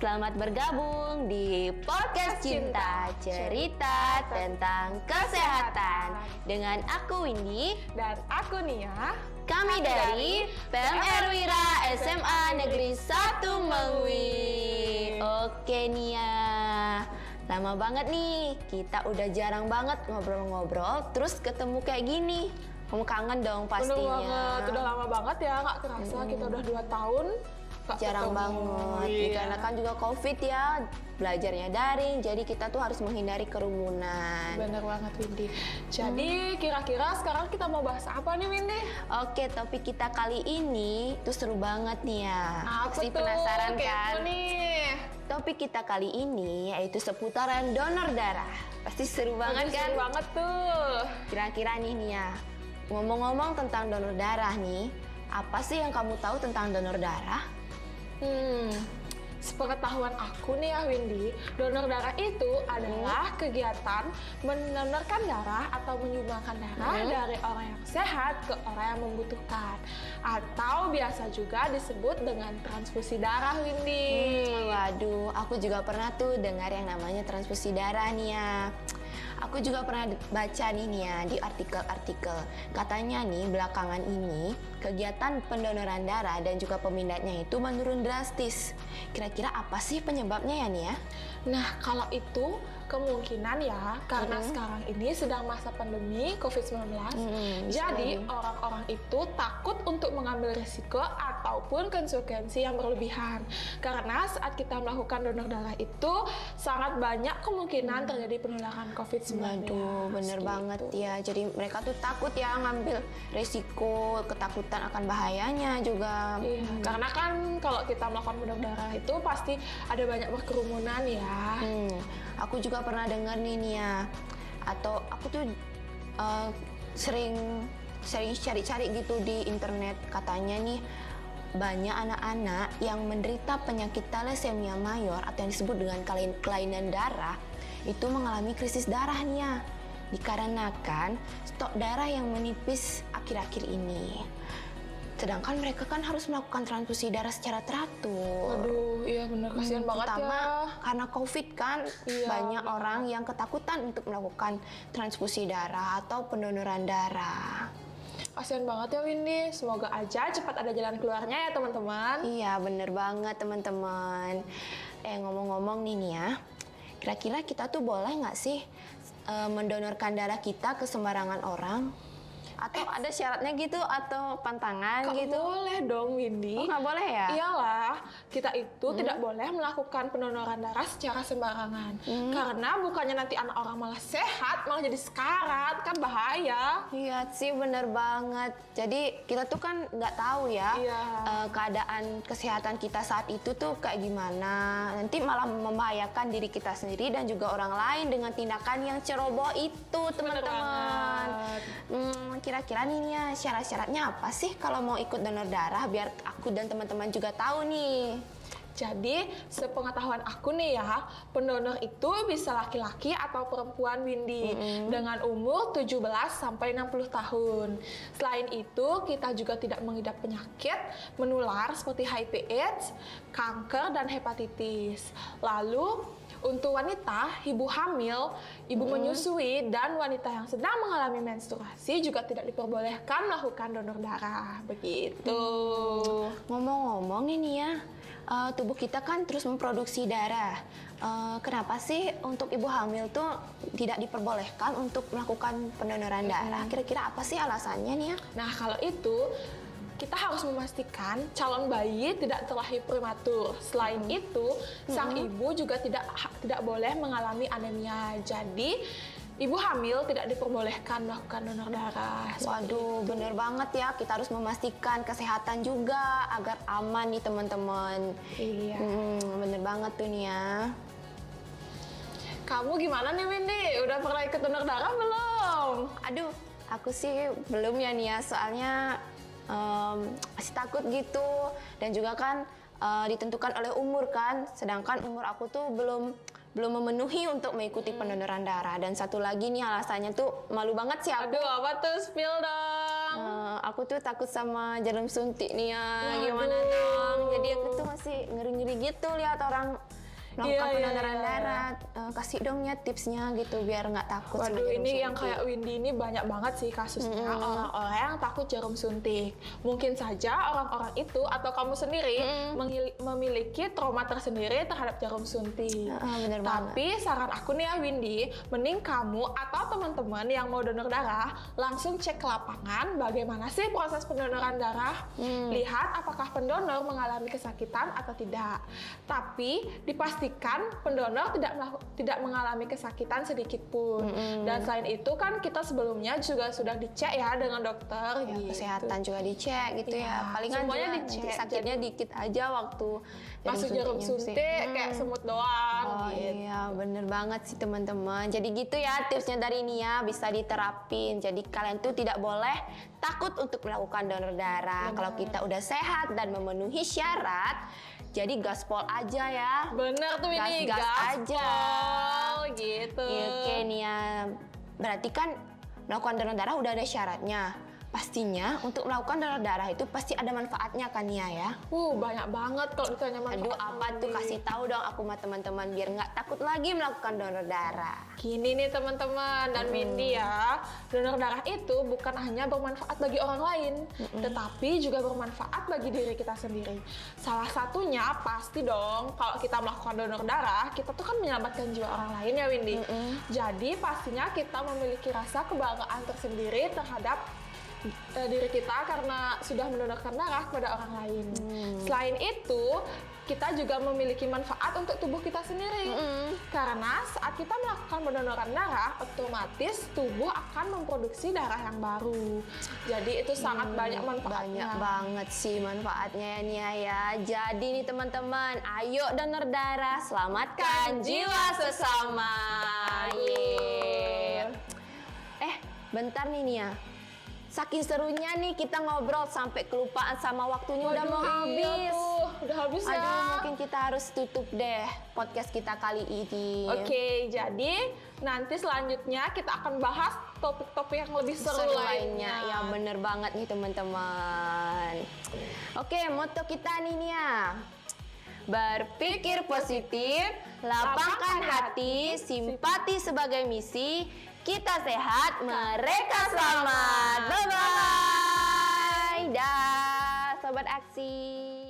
Selamat bergabung di Podcast Cinta, cerita tentang kesehatan. Dengan aku Windy dan aku Nia. Kami dari PMR Wira SMA Negeri 1 Mengwi. Oke Nia, lama banget nih, kita udah jarang banget ngobrol-ngobrol, terus ketemu kayak gini. Kamu kangen dong pastinya. Bener banget, udah lama banget ya, nggak kerasa kita udah 2 tahun. Jarang banget, karena kan juga COVID ya, belajarnya daring, jadi kita tuh harus menghindari kerumunan. Bener banget Windy. Jadi kira-kira sekarang kita mau bahas apa nih Windy? Oke, topik kita kali ini tuh seru banget nih ya. Apa Pasti tuh? penasaran Kepo kan? nih. Topik kita kali ini yaitu seputaran donor darah. Pasti seru banget kan? Seru banget tuh. Kira-kira nih Nia, ngomong-ngomong tentang donor darah nih, apa sih yang kamu tahu tentang donor darah? Sepengetahuan aku nih ya Windy, donor darah itu adalah kegiatan mendonorkan darah atau menyumbangkan darah dari orang yang sehat ke orang yang membutuhkan, atau biasa juga disebut dengan transfusi darah Windy. Waduh, aku juga pernah tuh dengar yang namanya transfusi darah nih ya. Aku juga pernah baca nih Nia di artikel-artikel. Katanya nih belakangan ini kegiatan pendonoran darah dan juga pemindahannya itu menurun drastis. Kira-kira apa sih penyebabnya ya Nia? Nah kalau itu kemungkinan ya karena sekarang ini sedang masa pandemi COVID-19. Jadi orang-orang itu takut untuk mengambil risiko ataupun konsekuensi yang berlebihan. Karena saat kita melakukan donor darah itu sangat banyak kemungkinan terjadi penularan COVID-19. Waduh, bener banget ya. Jadi mereka tuh takut ya ngambil risiko, ketakutan akan bahayanya juga. Iya, karena kan kalau kita melakukan donor darah itu pasti ada banyak berkerumunan ya. Aku juga pernah dengar nih Nia, atau aku tuh sering cari-cari gitu di internet, katanya nih banyak anak-anak yang menderita penyakit thalassemia mayor atau yang disebut dengan kelainan darah itu mengalami krisis darah Nia, dikarenakan stok darah yang menipis akhir-akhir ini. Sedangkan mereka kan harus melakukan transfusi darah secara teratur. Aduh, iya bener, kasihan banget terutama ya. karena COVID kan, banyak orang yang ketakutan untuk melakukan transfusi darah atau pendonoran darah. Kasihan banget ya Windy, semoga aja cepat ada jalan keluarnya ya teman-teman. Iya bener banget teman-teman. Ngomong-ngomong nih Nia, kira-kira kita tuh boleh nggak sih mendonorkan darah kita ke sembarangan orang? Atau ada syaratnya gitu atau pantangan gitu? Boleh dong Windy. Oh nggak boleh ya? Iyalah, kita itu tidak boleh melakukan pendonoran darah secara sembarangan. Karena bukannya nanti anak orang malah sehat, malah jadi sekarat, kan bahaya. Iya sih bener banget. Jadi kita tuh kan nggak tahu ya keadaan kesehatan kita saat itu tuh kayak gimana. Nanti malah membahayakan diri kita sendiri dan juga orang lain dengan tindakan yang ceroboh itu teman-teman. Kira-kira nih Nia, syarat-syaratnya apa sih kalau mau ikut donor darah biar aku dan teman-teman juga tahu nih? Jadi, sepengetahuan aku nih ya, pendonor itu bisa laki-laki atau perempuan Windy dengan umur 17 sampai 60 tahun. Selain itu, kita juga tidak mengidap penyakit menular seperti HIV/AIDS, kanker, dan hepatitis. Lalu, untuk wanita, ibu hamil, ibu menyusui, dan wanita yang sedang mengalami menstruasi juga tidak diperbolehkan melakukan donor darah. Begitu. Ngomong-ngomong nih Nia, tubuh kita kan terus memproduksi darah. Kenapa sih untuk ibu hamil tuh tidak diperbolehkan untuk melakukan pendonoran darah? Kira-kira apa sih alasannya Nia? Nah, kalau itu kita harus memastikan calon bayi tidak terlahir prematur. Selain itu, sang ibu juga tidak boleh mengalami anemia. Jadi, ibu hamil tidak diperbolehkan melakukan donor darah. Waduh, bener banget ya. Kita harus memastikan kesehatan juga agar aman nih teman-teman. Iya. Bener banget tuh Nia. Kamu gimana nih Windy? Udah pernah ikut donor darah belum? Aduh, aku sih belum ya Nia. Soalnya masih takut gitu, dan juga kan ditentukan oleh umur kan, sedangkan umur aku tuh belum memenuhi untuk mengikuti pendonoran darah. Dan satu lagi nih alasannya tuh malu banget sih aku. Aduh, apa tuh? Spill dong. dong. Aku tuh takut sama jarum suntik nih ya. Gimana Waduh. dong? Jadi aku tuh masih ngeri-ngeri gitu lihat orang melakukan Iya, pendonoran iya. darah. Kasih dong ya tipsnya gitu biar nggak takut sama Waduh, jarum ini suntik. yang kayak Windy ini banyak banget sih kasusnya orang-orang yang takut jarum suntik. Mungkin saja orang-orang itu atau kamu sendiri memiliki trauma tersendiri terhadap jarum suntik. Bener banget. Tapi saran aku nih ya Windy, mending kamu atau teman-teman yang mau donor darah langsung cek ke lapangan bagaimana sih proses pendonoran darah. Lihat apakah pendonor mengalami kesakitan atau tidak. Tapi dipastikan pendonor tidak mengalami kesakitan sedikit pun. Dan selain itu kan kita sebelumnya juga sudah dicek ya dengan dokter. Ya, gitu. kesehatan juga dicek gitu Iya, ya. Palingan semuanya juga dicek. nanti sakitnya dikit aja waktu Masuk jarum suntik kayak semut doang. Oh gitu. iya, bener banget sih teman-teman. Jadi gitu ya tipsnya dari Nia, bisa diterapin. Jadi kalian tuh tidak boleh takut untuk melakukan donor darah. Kalau kita udah sehat dan memenuhi syarat, jadi gaspol aja ya. Bener tuh ini Gas-gas aja. gitu. Iya, oke Nia. Berarti kan melakukan donor darah udah ada syaratnya. Pastinya untuk melakukan donor darah itu pasti ada manfaatnya kan Nia ya? Banyak banget kalau ditanya manfaat. Aduh, apa tuh, kasih tahu dong aku sama teman-teman biar nggak takut lagi melakukan donor darah. Gini nih teman-teman dan Windy ya, donor darah itu bukan hanya bermanfaat bagi orang lain, tetapi juga bermanfaat bagi diri kita sendiri. Salah satunya pasti dong, kalau kita melakukan donor darah, kita tuh kan menyelamatkan jiwa orang lain ya Windy. Jadi pastinya kita memiliki rasa kebanggaan tersendiri terhadap diri kita karena sudah mendonorkan darah kepada orang lain. Selain itu, kita juga memiliki manfaat untuk tubuh kita sendiri. Karena saat kita melakukan pendonoran darah, otomatis tubuh akan memproduksi darah yang baru. Jadi itu sangat banyak manfaatnya. Banyak banget sih manfaatnya ya Nia ya. Jadi nih teman-teman, ayo donor darah, selamatkan jiwa sesama. Yeay. Bentar nih Nia. Saking serunya nih kita ngobrol sampai kelupaan sama waktunya udah mau habis. Iya tuh, udah habis ya. Aduh, mungkin kita harus tutup deh podcast kita kali ini. Oke, jadi nanti selanjutnya kita akan bahas topik-topik yang lebih seru lainnya. Ya bener banget nih teman-teman. Oke, moto kita nih Nia. Berpikir positif, lapangkan hati, simpati sebagai misi. Kita sehat, mereka selamat. Bye-bye. Dah, Sobat Aksi.